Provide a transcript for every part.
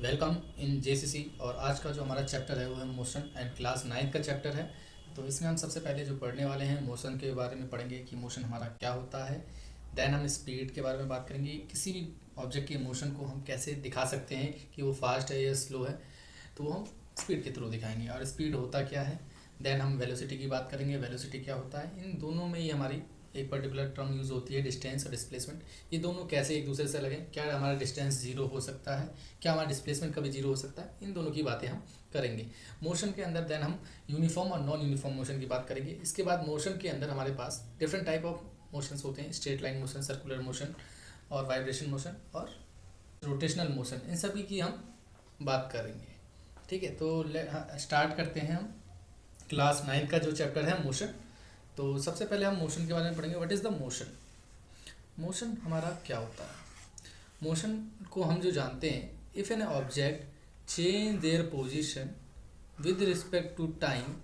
Welcome in JCC. और आज का जो हमारा चैप्टर है वो है मोशन एंड क्लास 9 का चैप्टर है। तो इसमें हम सबसे पहले जो पढ़ने वाले हैं मोशन के बारे में पढ़ेंगे कि मोशन हमारा क्या होता है। देन हम स्पीड के बारे में बात करेंगे, किसी भी ऑब्जेक्ट के मोशन को हम कैसे दिखा सकते हैं कि वो फास्ट है या स्लो है, तो वो हम स्पीड के थ्रू दिखाएंगे। और स्पीड होता क्या है। देन हम वेलोसिटी की बात करेंगे, वेलोसिटी क्या होता है। इन दोनों में ही हमारी एक पर्टिकुलर टर्म यूज़ होती है, डिस्टेंस और डिस्प्लेसमेंट। ये दोनों कैसे एक दूसरे से अलग हैं, क्या हमारा डिस्टेंस जीरो हो सकता है, क्या हमारा डिस्प्लेसमेंट कभी जीरो हो सकता है, इन दोनों की बातें हम करेंगे मोशन के अंदर। देन हम यूनिफॉर्म और नॉन यूनिफॉर्म मोशन की बात करेंगे। इसके बाद मोशन के अंदर हमारे पास डिफरेंट टाइप ऑफ मोशंस होते हैं, straight line motion, circular motion और वाइब्रेशन मोशन और रोटेशनल मोशन। इन सभी की हम बात करेंगे। ठीक है, तो स्टार्ट करते हैं हम क्लास 9 का जो चैप्टर है मोशन। तो सबसे पहले हम मोशन के बारे में पढ़ेंगे। What is the motion. Motion हमारा क्या होता है। मोशन को हम जो जानते हैं, if an object change their position with respect to time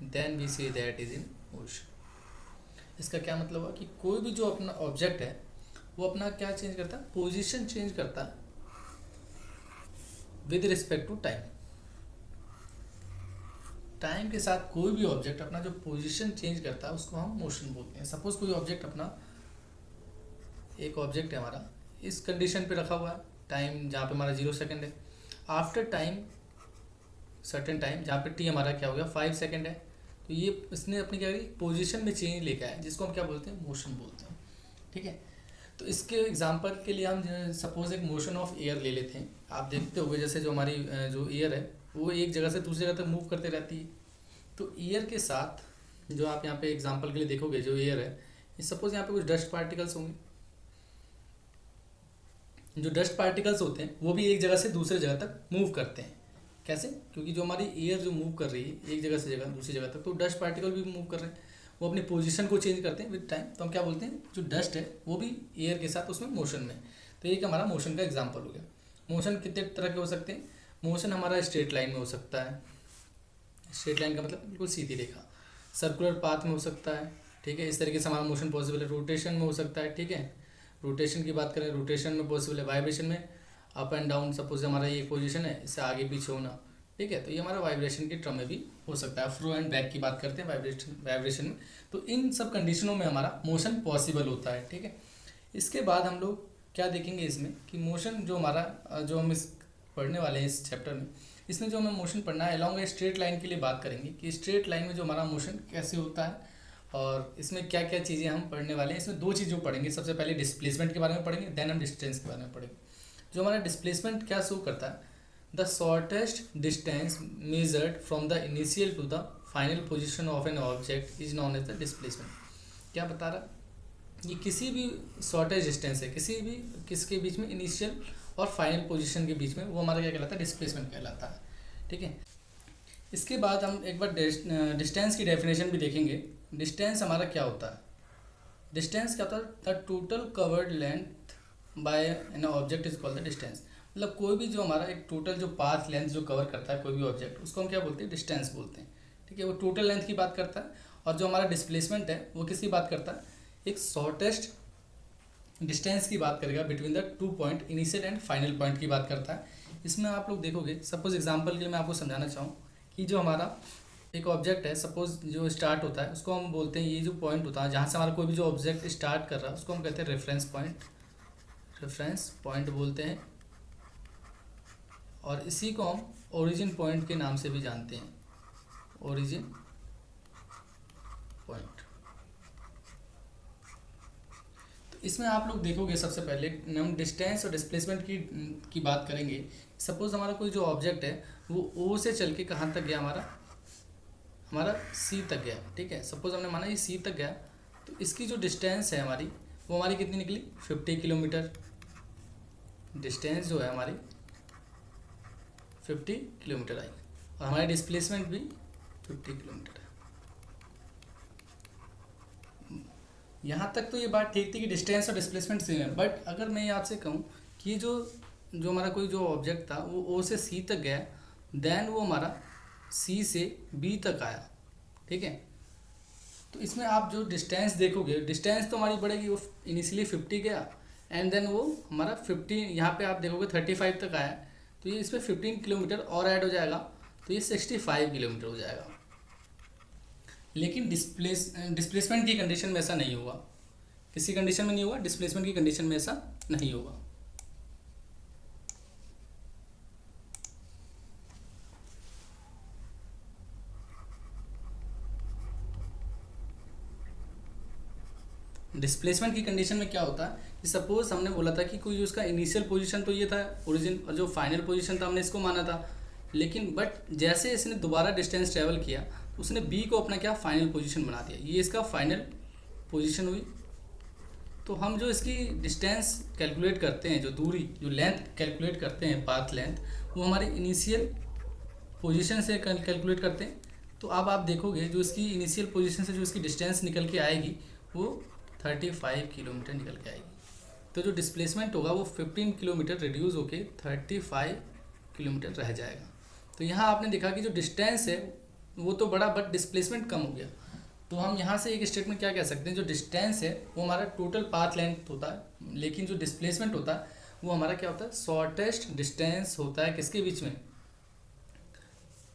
then we say that is in motion. इसका क्या मतलब है कि कोई भी जो अपना ऑब्जेक्ट है वो अपना क्या चेंज करता है, पोजीशन चेंज करता है with respect to time. Time के साथ कोई भी ऑब्जेक्ट अपना जो पोजीशन चेंज करता है उसको हम मोशन बोलते हैं। सपोज कोई ऑब्जेक्ट अपना, एक ऑब्जेक्ट है हमारा इस कंडीशन पे रखा हुआ है, टाइम जहाँ पे हमारा 0 सेकेंड है। आफ्टर टाइम सर्टेन टाइम जहाँ पे टी हमारा क्या हो गया 5 सेकेंड है, तो ये इसने अपनी क्या करी, पोजीशन में चेंज लेकर आया, जिसको हम क्या बोलते हैं, मोशन बोलते हैं। ठीक है, तो इसके एग्जांपल के लिए हम सपोज एक मोशन ऑफ एयर ले लेते हैं। आप देखते होंगे जैसे जो हमारी जो एयर है वो एक जगह से दूसरी जगह तक मूव करते रहती है। तो एयर के साथ जो आप यहाँ पे एग्जांपल के लिए देखोगे, जो एयर है, सपोज यहाँ पे कुछ डस्ट पार्टिकल्स होंगे। जो डस्ट पार्टिकल्स होते हैं वो भी एक जगह से दूसरे जगह तक मूव करते हैं। कैसे? क्योंकि जो हमारी एयर जो मूव कर रही है एक जगह से जगह दूसरी जगह तक, तो डस्ट पार्टिकल भी मूव कर रहे हैं, वो अपनी पोजीशन को चेंज करते हैं विद टाइम। तो हम क्या बोलते हैं, जो डस्ट है वो भी एयर के साथ उसमें मोशन में। तो एक हमारा मोशन का एग्जाम्पल हो गया। मोशन कितने तरह के हो सकते हैं। मोशन हमारा स्ट्रेट लाइन में हो सकता है, स्ट्रेट लाइन का मतलब बिल्कुल सीधी रेखा। सर्कुलर पाथ में हो सकता है, ठीक है, इस तरीके से हमारा मोशन पॉसिबल है। रोटेशन में हो सकता है, ठीक है, रोटेशन की बात करें, रोटेशन में पॉसिबल है। वाइब्रेशन में अप एंड डाउन, सपोज हमारा ये पोजीशन है, इससे आगे पीछे होना, ठीक है, तो ये हमारा वाइब्रेशन के टर्म में भी हो सकता है। फ्रो एंड बैक की बात करते हैं वाइब्रेशन में, तो इन सब कंडीशनों में हमारा मोशन पॉसिबल होता है। ठीक है, इसके बाद हम लोग क्या देखेंगे इसमें कि मोशन जो हमारा जो हम इस पढ़ने वाले हैं इस चैप्टर में, इसमें जो हमें मोशन पढ़ना है अलॉन्ग ए स्ट्रेट लाइन के लिए बात करेंगे कि स्ट्रेट लाइन में जो हमारा मोशन कैसे होता है और इसमें क्या क्या चीज़ें हम पढ़ने वाले हैं। इसमें दो चीज़ें पढ़ेंगे, सबसे पहले डिस्प्लेसमेंट के बारे में पढ़ेंगे, देन हम डिस्टेंस के बारे में पढ़ेंगे। जो हमारा डिस्प्लेसमेंट क्या शो करता है, the shortest distance measured from the initial to the final position of an object is known as the displacement. क्या बता रहा है, ये किसी भी शॉर्टेज डिस्टेंस है, किसके बीच में, इनिशियल और फाइनल पोजीशन के बीच में, वो हमारा क्या कहलाता है, डिस्प्लेसमेंट कहलाता है। ठीक है, इसके बाद हम एक बार डिस्टेंस की डेफिनेशन भी देखेंगे। डिस्टेंस हमारा क्या होता है। डिस्टेंस क्या होता है, the total covered length bye N object is called the distance. मतलब कोई भी जो हमारा एक टोटल जो पाथ लेंथ जो कवर करता है कोई भी ऑब्जेक्ट, उसको हम क्या बोलते हैं, डिस्टेंस बोलते हैं। ठीक है, वो टोटल लेंथ की बात करता है। और जो हमारा डिस्प्लेसमेंट है वो किसकी बात करता है, एक शॉर्टेस्ट डिस्टेंस की बात करेगा between the 2 point, initial and final point की बात करता है। इसमें आप लोग देखोगे, सपोज एग्जांपल के लिए मैं आपको समझाना चाहूँ कि जो हमारा एक ऑब्जेक्ट है, सपोज जो स्टार्ट होता है उसको हम बोलते हैं, ये जो पॉइंट होता है जहाँ से हमारा कोई भी जो ऑब्जेक्ट स्टार्ट कर रहा है उसको हम कहते हैं रेफरेंस पॉइंट, रेफरेंस पॉइंट बोलते हैं। और इसी को हम ओरिजिन पॉइंट के नाम से भी जानते हैं, ओरिजिन पॉइंट। इसमें आप लोग देखोगे सबसे पहले हम डिस्टेंस और डिस्प्लेसमेंट की बात करेंगे। सपोज हमारा कोई जो ऑब्जेक्ट है वो ओ से चल के कहाँ तक गया, हमारा सी तक गया। ठीक है, सपोज हमने माना ये सी तक गया, तो इसकी जो डिस्टेंस है हमारी, वो हमारी कितनी निकली, 50 किलोमीटर। डिस्टेंस जो है हमारी 50 किलोमीटर आई, और हमारी डिस्प्लेसमेंट भी 50 किलोमीटर है। यहाँ तक तो ये बात ठीक थी कि डिस्टेंस और डिस्प्लेसमेंट सेम है। बट अगर मैं ये आपसे कहूँ कि जो हमारा कोई जो ऑब्जेक्ट था वो ओ से सी तक गया, देन वो हमारा सी से बी तक आया। ठीक है, तो इसमें आप जो डिस्टेंस देखोगे, डिस्टेंस तो हमारी बढ़ेगी, वो इनिशियली 50 गया एंड देन वो हमारा 50, यहाँ पे आप देखोगे 35 तक आया, तो ये इस पर 15 किलोमीटर और ऐड हो जाएगा, तो ये 65 किलोमीटर हो जाएगा। लेकिन डिस्प्लेसमेंट की कंडीशन में ऐसा नहीं होगा। किसी कंडीशन में नहीं होगा, डिस्प्लेसमेंट की कंडीशन में ऐसा नहीं होगा। डिस्प्लेसमेंट की कंडीशन में क्या होता है कि सपोज हमने बोला था कि कोई उसका इनिशियल पोजीशन तो ये था ओरिजिन, और जो फाइनल पोजीशन था हमने इसको माना था, लेकिन बट जैसे इसने दोबारा डिस्टेंस ट्रेवल किया तो उसने बी को अपना क्या फाइनल पोजीशन बना दिया, ये इसका फाइनल पोजीशन हुई। तो हम जो इसकी डिस्टेंस कैलकुलेट करते हैं, जो दूरी जो लेंथ कैलकुलेट करते हैं, पाथ लेंथ, वो हमारे इनिशियल पोजीशन से कैलकुलेट करते हैं। तो अब आप देखोगे जो इसकी इनिशियल पोजीशन से जो इसकी डिस्टेंस निकल के आएगी वो 35 किलोमीटर निकल के आएगी। तो जो डिस्प्लेसमेंट होगा वो 15 किलोमीटर रिड्यूस होके 35 किलोमीटर रह जाएगा। तो यहाँ आपने देखा कि जो डिस्टेंस है वो तो बड़ा, बट डिस्प्लेसमेंट कम हो गया। तो हम यहाँ से एक स्टेटमेंट क्या कह सकते हैं, जो डिस्टेंस है वो हमारा टोटल पाथ लेंथ होता है, लेकिन जो डिस्प्लेसमेंट होता है वो हमारा क्या होता है, शॉर्टेस्ट डिस्टेंस होता है। किसके बीच में,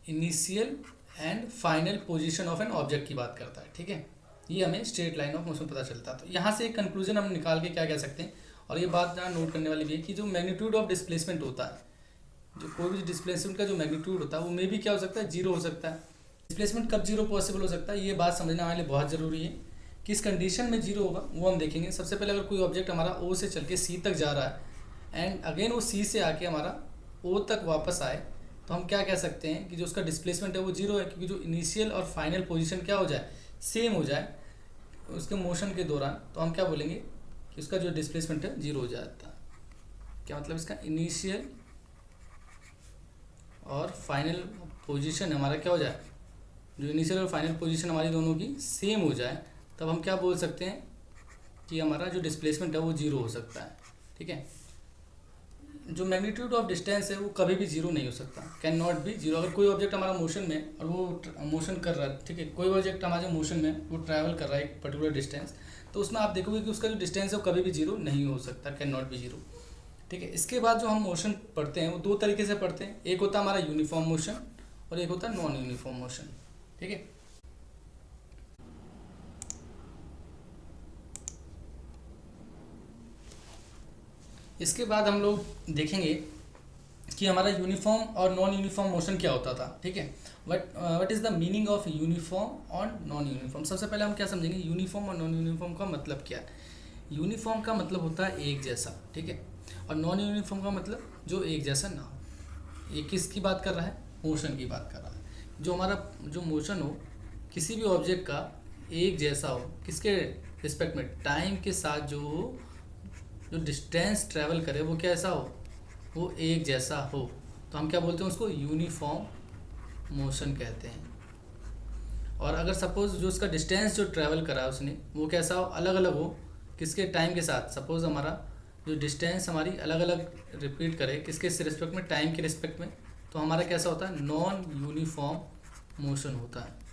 initial and final position of an object की बात करता है। ठीक है, ये हमें स्ट्रेट लाइन ऑफ मोशन पता चलता है। तो यहाँ से एक कंक्लूजन हम निकाल के क्या कह सकते हैं, और ये बात यहाँ नोट करने वाली भी है कि जो मैग्नीट्यूड ऑफ डिस्प्लेसमेंट होता है, जो कोई भी डिस्प्लेसमेंट का जो मैग्नीट्यूड होता है वो मे भी क्या हो सकता है, जीरो हो सकता है। डिस्प्लेसमेंट कब जीरो पॉसिबल हो सकता है, ये बात समझना हमारे लिए बहुत ज़रूरी है। किस कंडीशन में जीरो होगा वो हम देखेंगे। सबसे पहले अगर कोई ऑब्जेक्ट हमारा ओ से चल के सी तक जा रहा है एंड अगेन वो सी से आके हमारा ओ तक वापस आए, तो हम क्या कह सकते हैं कि जो उसका डिस्प्लेसमेंट है वो जीरो है, क्योंकि जो इनिशियल और फाइनल पोजीशन क्या हो जाए, सेम हो जाए उसके मोशन के दौरान। तो हम क्या बोलेंगे कि उसका जो डिस्प्लेसमेंट है जीरो हो जाता है। क्या मतलब इसका, इनिशियल और फाइनल पोजीशन हमारा क्या हो जाए, जो इनिशियल और फाइनल पोजीशन हमारी दोनों की सेम हो जाए, तब हम क्या बोल सकते हैं कि हमारा जो डिस्प्लेसमेंट है वो जीरो हो सकता है। ठीक है, जो मैग्नीट्यूड ऑफ डिस्टेंस है वो कभी भी जीरो नहीं हो सकता, कैन नॉट बी जीरो। अगर कोई ऑब्जेक्ट हमारा मोशन में और वो मोशन कर रहा है, ठीक है, कोई ऑब्जेक्ट हमारे मोशन में वो ट्रैवल कर रहा है एक पर्टिकुलर डिस्टेंस, तो उसमें आप देखोगे कि उसका जो डिस्टेंस है वो कभी भी जीरो नहीं हो सकता, कैन नॉट बी जीरो। ठीक है, इसके बाद जो हम मोशन पढ़ते हैं वो दो तरीके से पढ़ते हैं, एक होता है हमारा यूनिफॉर्म मोशन और एक होता है नॉन यूनिफॉर्म मोशन। ठीक है, इसके बाद हम लोग देखेंगे कि हमारा यूनिफॉर्म और नॉन यूनिफॉर्म मोशन क्या होता था। ठीक है, what is the meaning of uniform और नॉन यूनिफॉर्म। सबसे पहले हम क्या समझेंगे, यूनिफॉर्म और नॉन यूनिफॉर्म का मतलब क्या है। यूनिफॉर्म का मतलब होता है एक जैसा, ठीक है, और नॉन यूनिफॉर्म का मतलब जो एक जैसा ना हो। ये किसकी बात कर रहा है, मोशन की बात कर रहा है। जो हमारा जो मोशन हो किसी भी ऑब्जेक्ट का एक जैसा हो, किसके रिस्पेक्ट में, टाइम के साथ जो हो, जो डिस्टेंस ट्रैवल करे वो कैसा हो, वो एक जैसा हो, तो हम क्या बोलते हैं उसको, यूनिफॉर्म मोशन कहते हैं। और अगर सपोज जो उसका डिस्टेंस जो ट्रैवल करा है उसने वो कैसा हो, अलग अलग हो, किसके टाइम के साथ। सपोज हमारा जो डिस्टेंस हमारी अलग अलग रिपीट करे, किसके रिस्पेक्ट में, टाइम के रिस्पेक्ट में, तो हमारा कैसा होता है, नॉन यूनिफॉर्म मोशन होता है।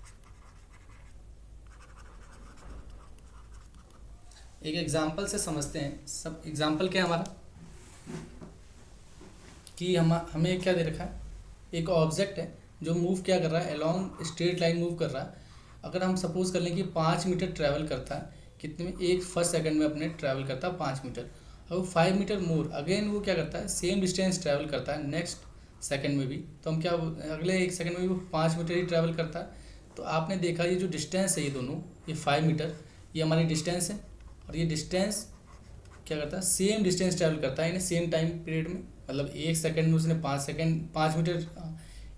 एक एग्जाम्पल से समझते हैं। सब एग्जाम्पल क्या है हमारा, कि हमें क्या दे रखा है, एक ऑब्जेक्ट है जो मूव क्या कर रहा है, अलोंग स्ट्रेट लाइन मूव कर रहा है। अगर हम सपोज कर लें कि 5 मीटर ट्रैवल करता है, कितने में, एक फर्स्ट सेकंड में अपने ट्रैवल करता है 5 मीटर। अब 5 मीटर मोर अगेन वो क्या करता है, सेम डिस्टेंस ट्रैवल करता है नेक्स्ट सेकंड में भी, तो हम क्या, अगले एक सेकंड में भी वो 5 मीटर ही ट्रैवल करता है। तो आपने देखा ये जो डिस्टेंस है, ये दोनों, ये 5 मीटर ये हमारी डिस्टेंस है, और ये डिस्टेंस क्या करता है, सेम डिस्टेंस ट्रैवल करता है यानी सेम टाइम पीरियड में। मतलब एक सेकंड में उसने 5 मीटर,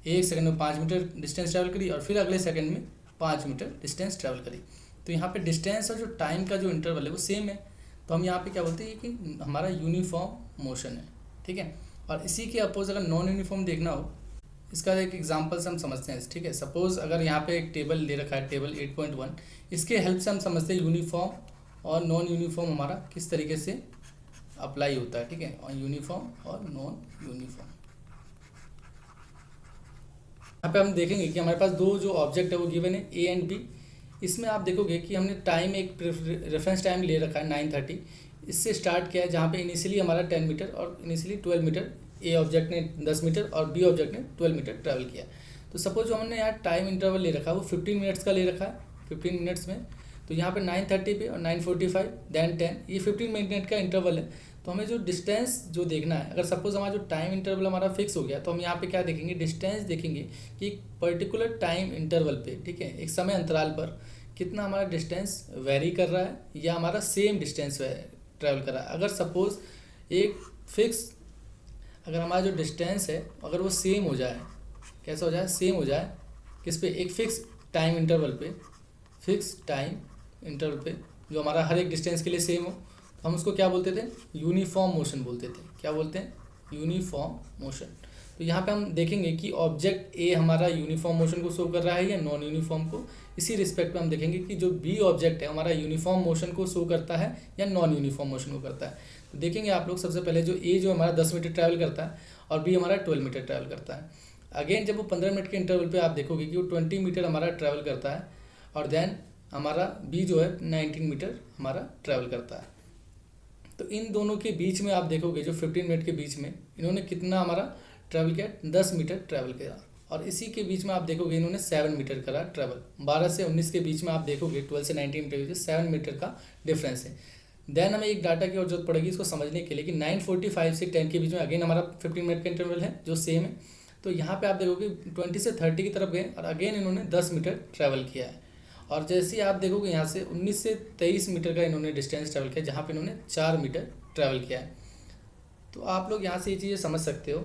एक सेकंड में 5 मीटर डिस्टेंस ट्रैवल करी, और फिर अगले सेकंड में 5 मीटर डिस्टेंस ट्रैवल करी। तो यहाँ पे डिस्टेंस और जो टाइम का जो इंटरवल है वो सेम है, तो हम यहाँ पे क्या बोलते हैं कि हमारा यूनिफॉर्म मोशन है। ठीक है, और इसी के अपोज अगर नॉन यूनिफॉर्म देखना हो, इसका एक एग्जांपल से हम समझते हैं। ठीक है, सपोज अगर यहाँ पे एक टेबल दे रखा है, टेबल 8.1, इसके हेल्प से हम समझते हैं यूनिफॉर्म और नॉन यूनिफॉर्म हमारा किस तरीके से अप्लाई होता है। ठीक है, और यूनिफॉर्म और नॉन यूनिफॉर्म, यहाँ पे हम देखेंगे कि हमारे पास दो जो ऑब्जेक्ट है वो गिवन है, ए एंड बी। इसमें आप देखोगे कि हमने टाइम एक रेफरेंस टाइम ले रखा है 9:30, इससे स्टार्ट किया है, जहाँ पे इनिशियली हमारा 10 मीटर और इनिशियली 12 मीटर ए ऑब्जेक्ट ने 10 मीटर और बी ऑब्जेक्ट ने 12 मीटर ट्रैवल किया। तो सपोज जो हमने यहाँ टाइम इंटरवल ले रखा है वो 15 मिनट्स का ले रखा है, 15 मिनट्स में। तो यहाँ पे 9:30 पे और 9:45 देन 10, ये 15 मिनट का इंटरवल है। तो हमें जो डिस्टेंस जो देखना है, अगर सपोज हमारा जो टाइम इंटरवल हमारा फिक्स हो गया तो हम यहाँ पे क्या देखेंगे, डिस्टेंस देखेंगे कि एक पर्टिकुलर टाइम इंटरवल पे, ठीक है, एक समय अंतराल पर कितना हमारा डिस्टेंस वेरी कर रहा है या हमारा सेम डिस्टेंस ट्रैवल कर रहा है। अगर सपोज एक फिक्स, अगर हमारा जो डिस्टेंस है अगर वो सेम हो जाए, कैसा हो जाए, सेम हो जाए, किस पे, एक फिक्स टाइम इंटरवल पे, फिक्स टाइम इंटरवल पे जो हमारा हर एक डिस्टेंस के लिए सेम हो, तो हम उसको क्या बोलते थे, यूनिफॉर्म मोशन बोलते थे। क्या बोलते हैं, यूनिफॉर्म मोशन। तो यहाँ पे हम देखेंगे कि ऑब्जेक्ट ए हमारा यूनिफॉर्म मोशन को शो कर रहा है या नॉन यूनिफॉर्म को। इसी रिस्पेक्ट पे हम देखेंगे कि जो बी ऑब्जेक्ट है हमारा यूनिफॉर्म मोशन को शो करता है या नॉन यूनिफॉर्म मोशन को करता है। तो देखेंगे आप लोग, सबसे पहले जो ए जो हमारा 10 मीटर ट्रैवल करता है और बी हमारा 12 मीटर ट्रैवल करता है। अगेन जब वो 15 मिनट के इंटरवल पे आप देखोगे कि वो 20 मीटर हमारा ट्रैवल करता है और देन हमारा बी जो है 19 मीटर हमारा ट्रैवल करता है। तो इन दोनों के बीच में आप देखोगे जो 15 मिनट के बीच में इन्होंने कितना हमारा ट्रैवल किया, 10 मीटर ट्रैवल किया। और इसी के बीच में आप देखोगे इन्होंने 7 मीटर करा ट्रैवल। 12 से 19 के बीच में आप देखोगे 12 से 19 मीटर के बीच 7 मीटर का डिफरेंस है। देन हमें एक डाटा की और जरूरत पड़ेगी इसको समझने के लिए कि 9:45 से 10 के बीच में अगेन हमारा 15 मिनट का इंटरवल है जो सेम है। तो यहाँ पे आप देखोगे 20 से 30 की तरफ गए और अगेन इन्होंने 10 मीटर ट्रैवल किया है। और जैसे ही आप देखोगे यहाँ से 19 से 23 मीटर का इन्होंने डिस्टेंस ट्रैवल किया जहाँ पे इन्होंने 4 मीटर ट्रैवल किया है। तो आप लोग यहाँ से ये चीज़ें समझ सकते हो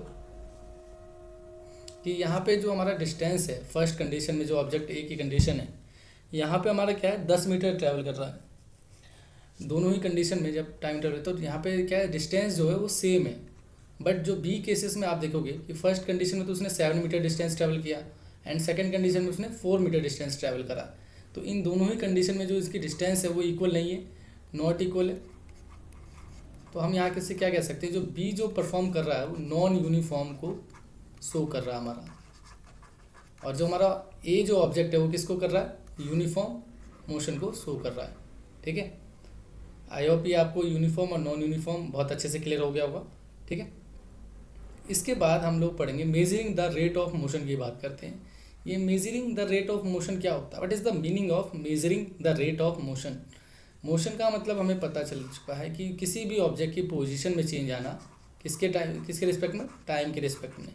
कि यहाँ पे जो हमारा डिस्टेंस है फर्स्ट कंडीशन में, जो ऑब्जेक्ट ए की कंडीशन है, यहाँ पे हमारा क्या है, 10 मीटर ट्रैवल कर रहा है दोनों ही कंडीशन में जब टाइम ट्रैवल। तो यहाँ पे क्या है, डिस्टेंस जो है वो सेम है। बट जो बी केसेस में आप देखोगे कि फर्स्ट कंडीशन में तो उसने 7 मीटर डिस्टेंस ट्रैवल किया एंड सेकंड कंडीशन में उसने 4 मीटर डिस्टेंस ट्रैवल करा। तो इन दोनों ही कंडीशन में जो इसकी डिस्टेंस है वो इक्वल नहीं है, नॉट इक्वल है। तो हम यहाँ किससे क्या कह सकते हैं, जो बी जो परफॉर्म कर रहा है वो नॉन यूनिफॉर्म को शो कर रहा है हमारा, और जो हमारा ए जो ऑब्जेक्ट है वो किसको कर रहा है, यूनिफॉर्म मोशन को शो कर रहा है। ठीक है, आई होप ये आपको यूनिफॉर्म और नॉन यूनिफॉर्म बहुत अच्छे से क्लियर हो गया होगा। ठीक है, इसके बाद हम लोग पढ़ेंगे measuring the rate of motion की बात करते हैं। ये measuring the rate of motion क्या होता है, what is the meaning of measuring the rate of motion. Motion का मतलब हमें पता चल चुका है कि किसी भी ऑब्जेक्ट की पोजीशन में चेंज आना, किसके टाइम, किसके रिस्पेक्ट में, टाइम के रिस्पेक्ट में।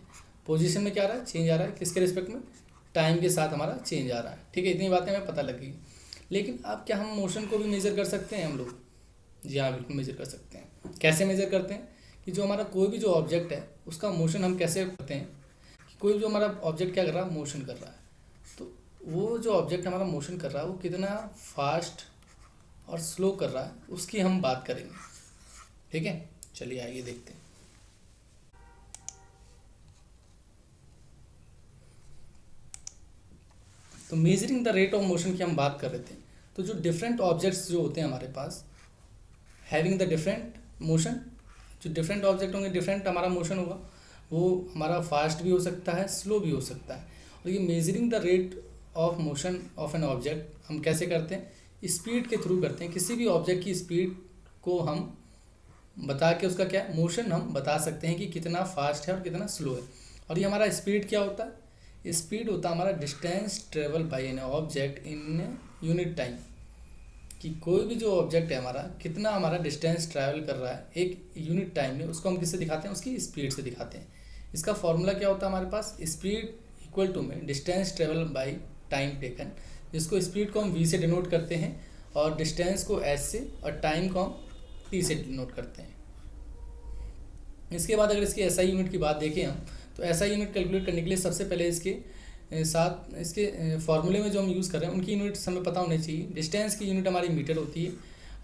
पोजीशन में क्या आ रहा है, चेंज आ रहा है, किसके रिस्पेक्ट में, टाइम के साथ हमारा चेंज आ रहा है। ठीक है, इतनी बातें हमें पता लगी। लेकिन अब क्या हम मोशन को भी मेज़र कर सकते हैं हम लोग? जी हाँ, बिल्कुल मेज़र कर सकते हैं। कैसे मेज़र करते हैं कि जो हमारा कोई भी जो ऑब्जेक्ट है उसका मोशन हम कैसे करते हैं कि कोई जो हमारा ऑब्जेक्ट क्या कर रहा है, मोशन कर रहा है, तो वो जो ऑब्जेक्ट हमारा मोशन कर रहा है वो कितना फास्ट और स्लो कर रहा है उसकी हम बात करेंगे। ठीक है, चलिए आइए देखते हैं। तो measuring the rate of motion की हम बात कर रहे थे। तो जो डिफरेंट ऑब्जेक्ट्स जो होते हैं हमारे पास, हैविंग द डिफरेंट मोशन, जो डिफरेंट ऑब्जेक्ट होंगे डिफरेंट हमारा मोशन होगा, वो हमारा फास्ट भी हो सकता है, स्लो भी हो सकता है। और ये measuring the rate of motion of an object हम कैसे करते हैं, स्पीड के थ्रू करते हैं। किसी भी ऑब्जेक्ट की स्पीड को हम बता के उसका क्या मोशन हम बता सकते हैं कि कितना फास्ट है और कितना स्लो है। और ये हमारा स्पीड क्या होता है, स्पीड होता है हमारा distance travel by an object in unit time, कि कोई भी जो ऑब्जेक्ट है हमारा कितना हमारा डिस्टेंस ट्रैवल कर रहा है एक यूनिट टाइम में, उसको हम किससे दिखाते हैं, उसकी स्पीड से दिखाते हैं। इसका फॉर्मूला क्या होता है हमारे पास, स्पीड इक्वल टू में distance travel by time taken, जिसको स्पीड को हम v से डिनोट करते हैं और डिस्टेंस को s से और टाइम को हम t से डिनोट करते हैं। इसके बाद अगर इसकी SI यूनिट की बात देखें हम, तो SI यूनिट कैलकुलेट करने के लिए सबसे पहले इसके साथ इसके फॉर्मूले में जो हम यूज़ कर रहे हैं उनकी यूनिट्स हमें पता होनी चाहिए। डिस्टेंस की यूनिट हमारी मीटर होती है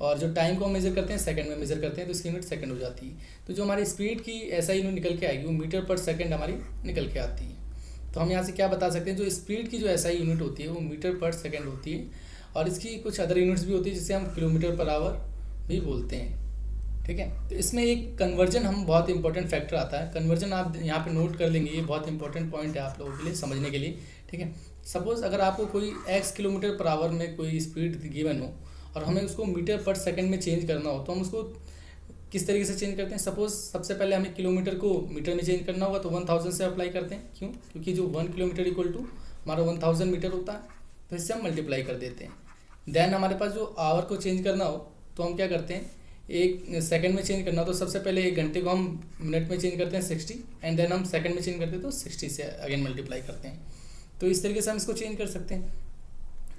और जो टाइम को हम मेज़र करते हैं सेकंड में मेज़र करते हैं, तो इसकी यूनिट सेकंड हो जाती है। तो जो हमारी स्पीड की SI यूनिट निकल के आएगी वो मीटर पर सेकंड हमारी निकल के आती है। तो हम यहाँ से क्या बता सकते हैं, जो स्पीड की जो SI यूनिट होती है वो मीटर पर सेकंड होती है और इसकी कुछ अदर यूनिट्स भी होती है जिसे हम किलोमीटर पर आवर भी बोलते हैं। ठीक है, तो इसमें एक कन्वर्जन हम बहुत इंपॉर्टेंट फैक्टर आता है। कन्वर्जन आप यहाँ पे नोट कर लेंगे, ये बहुत इंपॉर्टेंट पॉइंट है आप लोगों के लिए समझने के लिए। ठीक है, सपोज़ अगर आपको कोई x किलोमीटर पर आवर में कोई स्पीड गिवन हो और हमें उसको मीटर पर सेकंड में चेंज करना हो, तो हम उसको किस तरीके से चेंज करते हैं, सपोज सबसे पहले हमें किलोमीटर को मीटर में चेंज करना होगा तो 1000 से अप्लाई करते हैं। क्यों? क्योंकि जो 1 किलोमीटर इक्वल टू हमारा 1000 मीटर होता है, तो इससे हम मल्टीप्लाई कर देते हैं। देन हमारे पास जो आवर को चेंज करना हो तो हम क्या करते हैं, एक सेकंड में चेंज करना हो तो सबसे पहले 1 घंटे को हम मिनट में चेंज करते हैं 60, एंड देन हम सेकंड में चेंज करते हैं तो 60 से अगेन मल्टीप्लाई करते हैं। तो इस तरीके से हम इसको चेंज कर सकते हैं।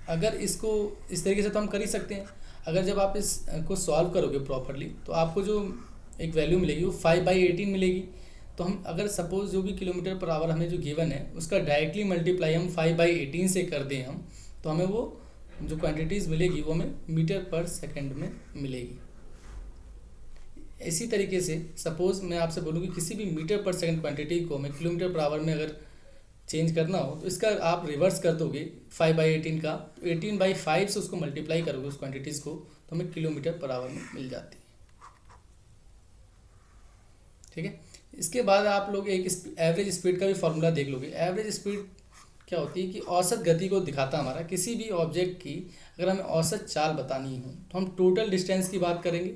अगर इसको इस तरीके से तो हम कर ही सकते हैं। अगर जब आप इसको सॉल्व करोगे प्रॉपरली तो आपको जो एक वैल्यू मिलेगी वो 5/18 मिलेगी। तो हम अगर सपोज जो भी किलोमीटर पर आवर हमें जो गिवन है उसका डायरेक्टली मल्टीप्लाई हम 5/18 से कर दें हम, तो हमें वो जो क्वांटिटीज़ मिलेगी वो हमें मीटर पर सेकंड में मिलेगी। इसी तरीके से सपोज मैं आपसे बोलूँ कि किसी भी मीटर पर सेकंड क्वांटिटी को हमें किलोमीटर पर आवर में अगर चेंज करना हो तो इसका आप रिवर्स कर दोगे 5/18 का, 18/5 से उसको मल्टीप्लाई करोगे उस क्वांटिटीज़ को, तो हमें किलोमीटर पर आवर में मिल जाती है। ठीक है, इसके बाद आप लोग एक एवरेज स्पीड का भी फॉर्मूला देख लोगे। एवरेज स्पीड क्या होती है कि औसत गति को दिखाता है हमारा किसी भी ऑब्जेक्ट की। अगर हमें औसत चाल बतानी हो तो हम टोटल डिस्टेंस की बात करेंगे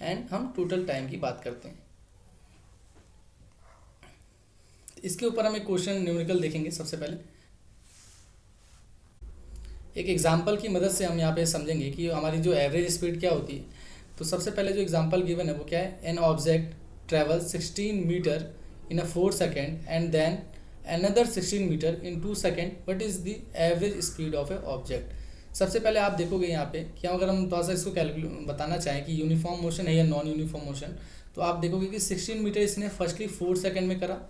एंड हम टोटल टाइम की बात करते हैं। इसके ऊपर हम एक क्वेश्चन न्यूमेरिकल देखेंगे। सबसे पहले एक एग्जांपल की मदद से हम यहाँ पे समझेंगे कि हमारी जो एवरेज स्पीड क्या होती है। तो सबसे पहले जो एग्जांपल गिवन है वो क्या है, an object travel 16 metre in a 4 second and then another 16 metre in 2 second, what is the average speed of a object. सबसे पहले आप देखोगे यहाँ पे कि अगर हम थोड़ा सा इसको कैलकुलेट बताना चाहें कि यूनिफॉर्म मोशन है या नॉन यूनिफॉर्म मोशन, तो आप देखोगे कि 16 मीटर इसने फर्स्टली 4 सेकेंड में करा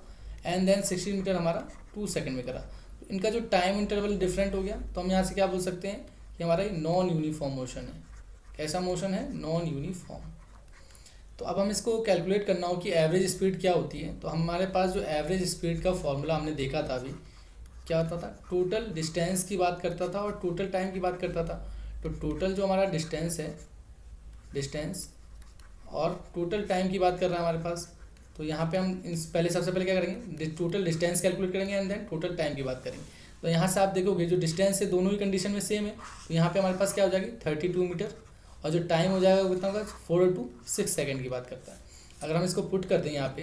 एंड देन 16 मीटर हमारा 2 सेकेंड में करा। तो इनका जो टाइम इंटरवल डिफरेंट हो गया, तो हम यहाँ से क्या बोल सकते हैं कि हमारा नॉन यूनिफॉर्म मोशन है। कैसा मोशन है? Non uniform. तो अब हम इसको कैलकुलेट करना हो कि एवरेज स्पीड क्या होती है, तो हमारे पास जो एवरेज स्पीड का फॉर्मूला हमने देखा था अभी, क्या होता था, टोटल डिस्टेंस की बात करता था और टोटल टाइम की बात करता था। तो टोटल जो हमारा डिस्टेंस है, डिस्टेंस और टोटल टाइम की बात कर रहा है हमारे पास, तो यहाँ पे हम पहले सबसे पहले क्या करेंगे, टोटल डिस्टेंस कैलकुलेट करेंगे एंड देन टोटल टाइम की बात करेंगे। तो यहाँ से आप देखोगे जो डिस्टेंस है दोनों ही कंडीशन में सेम है, तो यहाँ पे हमारे पास क्या हो जाएगी 32 मीटर, और जो टाइम हो जाएगा वो कितना होगा 4 to 6 सेकेंड की बात करता है। अगर हम इसको पुट कर दें यहाँ पे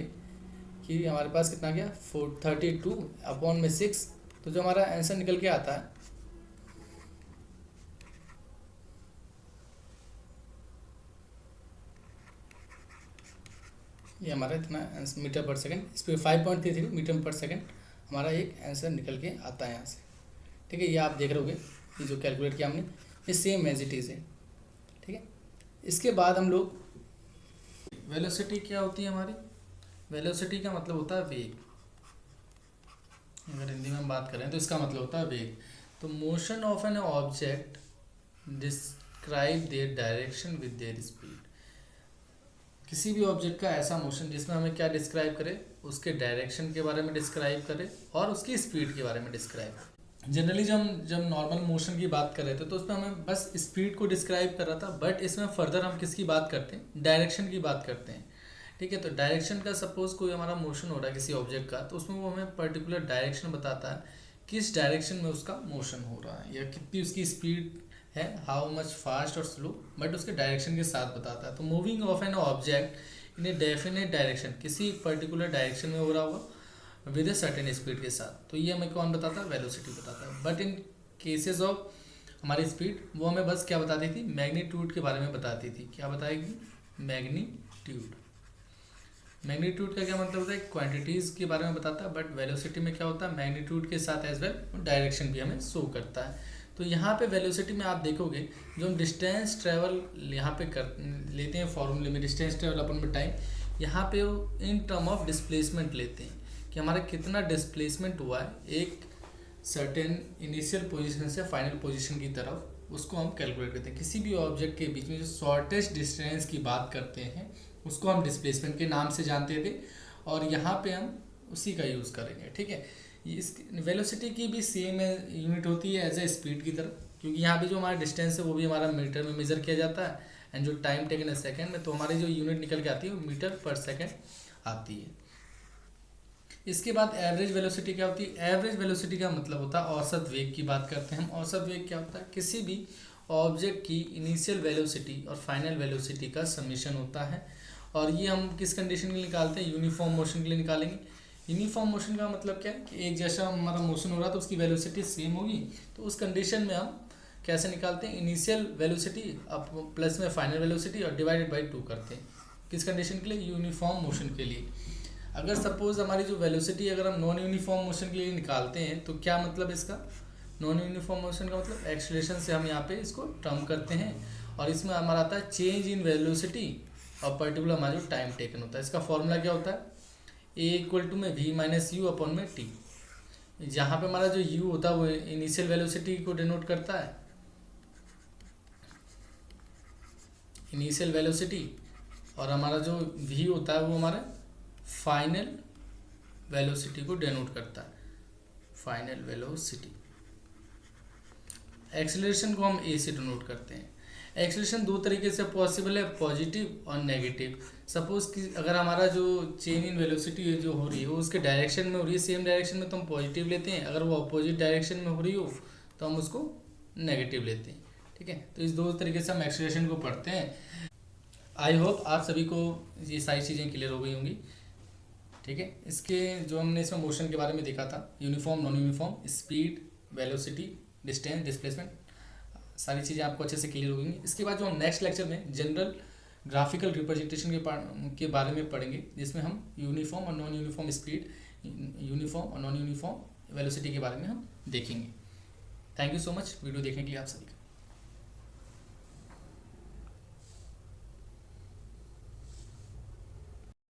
कि हमारे पास कितना गया 32/6, तो जो हमारा आंसर निकल के आता है ये हमारा इतना मीटर पर सेकेंड, इस पर 5.33 मीटर पर सेकेंड हमारा एक आंसर निकल के आता है यहाँ से। ठीक है, ये आप देख रहोगे कि जो कैलकुलेट किया हमने ये सेम एज इट इज़ है। ठीक है, इसके बाद हम लोग वेलोसिटी क्या होती है हमारी, वेलोसिटी का मतलब होता है वेग। अगर हिंदी में हम बात करें तो इसका मतलब होता है वेग। तो motion of an object describe their direction with their speed. किसी भी ऑब्जेक्ट का ऐसा मोशन जिसमें हमें क्या डिस्क्राइब करे, उसके डायरेक्शन के बारे में डिस्क्राइब करे और उसकी स्पीड के बारे में डिस्क्राइब करे। जनरली जब नॉर्मल मोशन की बात कर रहे थे तो उसमें हमें बस स्पीड को डिस्क्राइब कर रहा था, बट इसमें फर्दर हम किसकी बात करते हैं, डायरेक्शन की बात करते हैं। ठीक है, तो डायरेक्शन का सपोज कोई हमारा मोशन हो रहा है किसी ऑब्जेक्ट का, तो उसमें वो हमें पर्टिकुलर डायरेक्शन बताता है, किस डायरेक्शन में उसका मोशन हो रहा है या कितनी उसकी स्पीड है, हाउ मच फास्ट और स्लो, बट उसके डायरेक्शन के साथ बताता है। तो moving of an object in a definite direction, किसी पर्टिकुलर डायरेक्शन में हो रहा होगा विद ए सर्टेन स्पीड के साथ, तो ये हमें कौन बताता है, वेलोसिटी बताता है। बट इन केसेस ऑफ हमारी स्पीड, वो हमें बस क्या बताती थी, मैग्नीट्यूड के बारे में बताती थी। क्या बताएगी, मैग्नीट्यूड। मैग्नीट्यूड का क्या मतलब होता है, क्वांटिटीज़ के बारे में बताता है, बट वेलोसिटी में क्या होता है, मैग्नीट्यूड के साथ एज वेल डायरेक्शन भी हमें शो करता है। तो यहाँ पे वेलोसिटी में आप देखोगे जो हम डिस्टेंस ट्रेवल यहाँ पे कर लेते हैं फॉर्मूले में, डिस्टेंस ट्रेवल अपन में टाइम, यहाँ पे वो इन टर्म ऑफ डिस्प्लेसमेंट लेते हैं कि हमारा कितना डिस्प्लेसमेंट हुआ है एक सर्टेन इनिशियल पोजीशन से फाइनल पोजीशन की तरफ, उसको हम कैलकुलेट करते हैं। किसी भी ऑब्जेक्ट के बीच में जो शॉर्टेस्ट डिस्टेंस की बात करते हैं उसको हम डिस्प्लेसमेंट के नाम से जानते थे, और यहाँ पे हम उसी का यूज़ करेंगे। ठीक है, इस वेलोसिटी की भी सेम यूनिट होती है एज ए स्पीड की तरह, क्योंकि यहाँ पे जो हमारा डिस्टेंस है वो भी हमारा मीटर में मेजर किया जाता है, एंड जो टाइम टेकन है सेकेंड में, तो हमारी जो यूनिट निकल के आती है वो मीटर पर सेकेंड आती है। इसके बाद एवरेज वेलोसिटी क्या होती है, एवरेज वेलोसिटी का मतलब होता है औसत वेग की बात करते हैं हम। औसत वेग क्या होता है, किसी भी ऑब्जेक्ट की इनिशियल वेलोसिटी और फाइनल वेलोसिटी का समीशन होता है, और ये हम किस कंडीशन के लिए निकालते हैं, यूनिफॉर्म मोशन के लिए निकालेंगे। यूनिफॉर्म मोशन का मतलब क्या है कि एक जैसा हमारा मोशन हो रहा है तो उसकी वेलोसिटी सेम होगी। तो उस कंडीशन में हम कैसे निकालते हैं, इनिशियल वेलोसिटी अब प्लस में फाइनल वेलोसिटी और डिवाइडेड बाई 2 करते हैं। किस कंडीशन के लिए, यूनिफॉर्म मोशन के लिए। अगर सपोज हमारी जो वेलोसिटी अगर हम नॉन यूनिफॉर्म मोशन के लिए निकालते हैं तो क्या मतलब इसका, नॉन यूनिफॉर्म मोशन का मतलब एक्सेलरेशन से हम यहाँ पे इसको टर्म करते हैं और इसमें हमारा आता है चेंज इन वेलोसिटी और पर्टिकुलर हमारा जो टाइम टेकन होता है। इसका फॉर्मूला क्या होता है, ए इक्वल टू में वी माइनस यू अपॉन में टी। जहाँ पे हमारा जो यू होता है वो इनिशियल वेलोसिटी को डिनोट करता है, इनिशियल वेलोसिटी, और हमारा जो वी होता है वो हमारा फाइनल वेलोसिटी को डिनोट करता है, फाइनल वेलोसिटी। एक्सेलरेशन को हम ए से डिनोट करते हैं। एक्सेलरेशन दो तरीके से पॉसिबल है, पॉजिटिव और नेगेटिव। सपोज कि अगर हमारा जो चेंज इन वेलोसिटी जो हो रही है वो उसके डायरेक्शन में हो रही है, सेम डायरेक्शन में, तो हम पॉजिटिव लेते हैं। अगर वो अपोजिट डायरेक्शन में हो रही हो तो हम उसको नेगेटिव लेते हैं। ठीक है, तो इस दो तरीके से हम एक्सेलरेशन को पढ़ते हैं। आई होप आप सभी को ये सारी चीज़ें क्लियर हो गई होंगी। ठीक है, इसके जो हमने इसमें मोशन के बारे में देखा था, uniform, non uniform, speed, velocity, distance, displacement, सारी चीज़ें आपको अच्छे से क्लियर हो गई। इसके बाद जो हम नेक्स्ट लेक्चर में जनरल ग्राफिकल रिप्रेजेंटेशन के बारे में पढ़ेंगे, जिसमें हम यूनिफॉर्म और नॉन यूनिफॉर्म स्पीड, यूनिफॉर्म और नॉन यूनिफॉर्म वेलोसिटी के बारे में हम देखेंगे। Thank you so much video देखने के लिए आप सभी का।